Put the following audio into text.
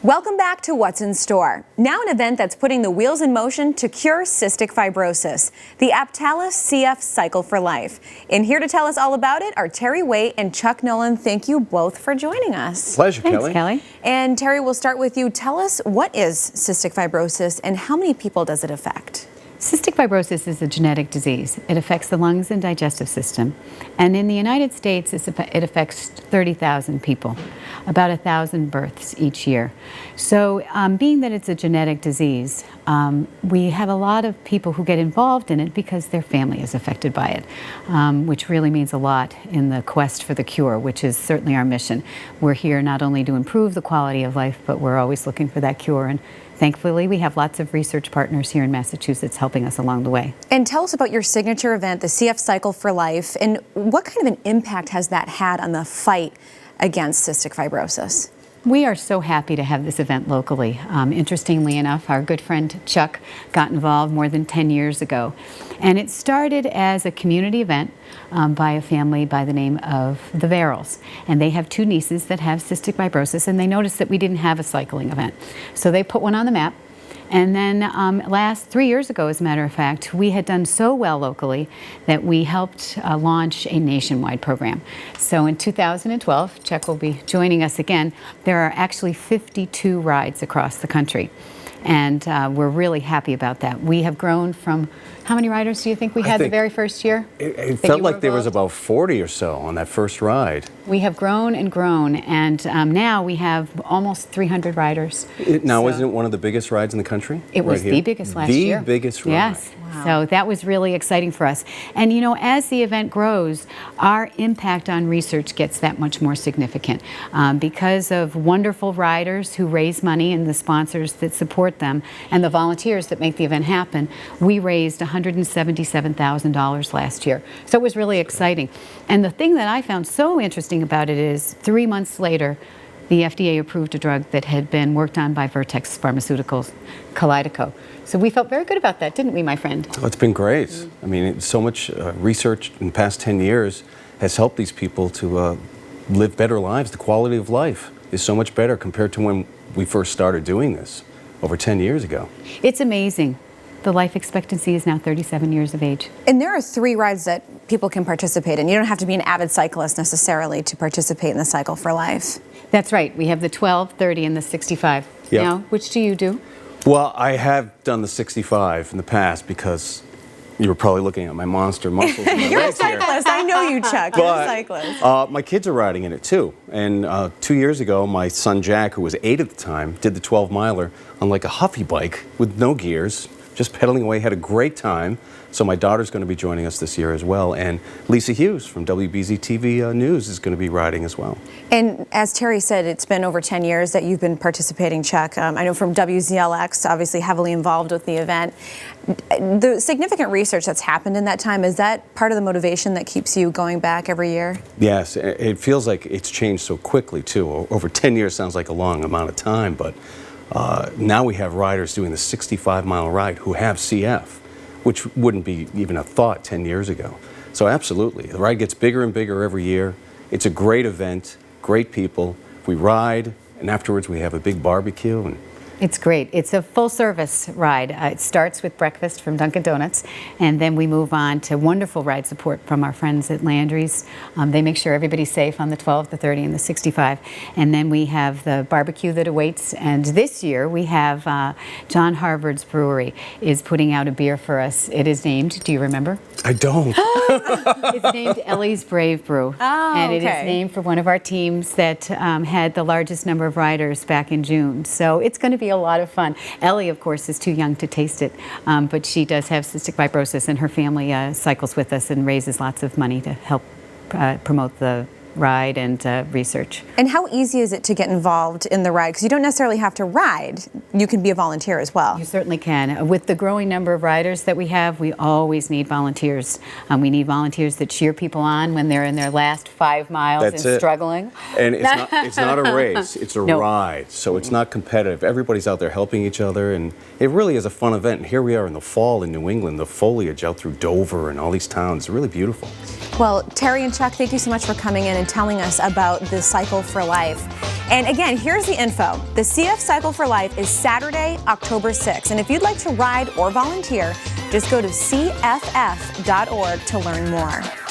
Welcome back to What's in Store. Now an event that's putting the wheels in motion to cure cystic fibrosis, the Aptalis CF Cycle for Life. And here to tell us all about it are Terry Waite and Chuck Nolan. Thank you both for joining us. Pleasure, Thanks, Kelly. And Terry, we'll start with you. Tell us, what is cystic fibrosis and how many people does it affect? Cystic fibrosis is a genetic disease. It affects the lungs and digestive system. And in the United States, it affects 30,000 people, about 1,000 births each year. So being that it's a genetic disease, we have a lot of people who get involved in it because their family is affected by it, which really means a lot in the quest for the cure, which is certainly our mission. We're here not only to improve the quality of life, but we're always looking for that cure. And thankfully, we have lots of research partners here in Massachusetts helping us along the way. And tell us about your signature event, the CF Cycle for Life, and what kind of an impact has that had on the fight against cystic fibrosis? We are so happy to have this event locally. Interestingly enough, our good friend Chuck got involved more than 10 years ago. And it started as a community event by a family by the name of the Verrills. And they have two nieces that have cystic fibrosis, and they noticed that we didn't have a cycling event. So they put one on the map. And then 3 years ago, as a matter of fact, we had done so well locally that we helped launch a nationwide program. So in 2012, Chuck will be joining us again. There are actually 52 rides across the country. And we're really happy about that. We have grown from, how many riders do you think we had the very first year? It felt like there was about 40 or so on that first ride. We have grown and grown, and now we have almost 300 riders. Now, isn't it one of the biggest rides in the country? It was the biggest last year. The biggest ride. Yes. Wow. So that was really exciting for us. And you know, as the event grows, our impact on research gets that much more significant. Because of wonderful riders who raise money and the sponsors that support them and the volunteers that make the event happen, we raised $177,000 last year. So it was really exciting. And the thing that I found so interesting about it is 3 months later, the FDA approved a drug that had been worked on by Vertex Pharmaceuticals, Kalydeco. So we felt very good about that, didn't we, my friend? Oh, it's been great. I mean, so much research in the past 10 years has helped these people to live better lives. The quality of life is so much better compared to when we first started doing this over 10 years ago. It's amazing. The life expectancy is now 37 years of age. And there are 3 rides that people can participate in. You don't have to be an avid cyclist necessarily to participate in the Cycle for Life. That's right. We have the 12, 30, and the 65. Yep. Now, which do you do? Well, I have done the 65 in the past because you were probably looking at my monster muscles in my You're a legs here. cyclist. I know you, Chuck. You're a cyclist. My kids are riding in it too. And 2 years ago, my son Jack, who was 8 at the time, did the 12-miler on like a Huffy bike with no gears, just pedaling away, had a great time. So my daughter's going to be joining us this year as well. And Lisa Hughes from WBZ-TV News is going to be riding as well. And as Terry said, it's been over 10 years that you've been participating, Chuck. I know from WZLX, obviously heavily involved with the event. The significant research that's happened in that time, is that part of the motivation that keeps you going back every year? Yes, it feels like it's changed so quickly too. Over 10 years sounds like a long amount of time, but now we have riders doing the 65-mile ride who have CF, which wouldn't be even a thought 10 years ago. So absolutely, the ride gets bigger and bigger every year. It's a great event, great people. We ride, and afterwards we have a big barbecue. And It's great. It's a full-service ride. It starts with breakfast from Dunkin' Donuts, and then we move on to wonderful ride support from our friends at Landry's. They make sure everybody's safe on the 12, the 30, and the 65. And then we have the barbecue that awaits. And this year we have John Harvard's Brewery is putting out a beer for us. It is named, do you remember? I don't. It's named Ellie's Brave Brew. Oh, and it okay. is named for one of our teams that had the largest number of riders back in June. So it's going to be a lot of fun. Ellie, of course, is too young to taste it, but she does have cystic fibrosis, and her family cycles with us and raises lots of money to help promote the ride and research. And how easy is it to get involved in the ride? Because you don't necessarily have to ride. You can be a volunteer as well. You certainly can. With the growing number of riders that we have, we always need volunteers. We need volunteers that cheer people on when they're in their last 5 miles That's and it. struggling. And it's not a race, it's a ride. So it's not competitive. Everybody's out there helping each other, and it really is a fun event. And here we are in the fall in New England, the foliage out through Dover and all these towns. It's really beautiful. Well, Terry and Chuck, thank you so much for coming in and telling us about the Cycle for Life. And again, here's the info. The CF Cycle for Life is Saturday, October 6th. And if you'd like to ride or volunteer, just go to cff.org to learn more.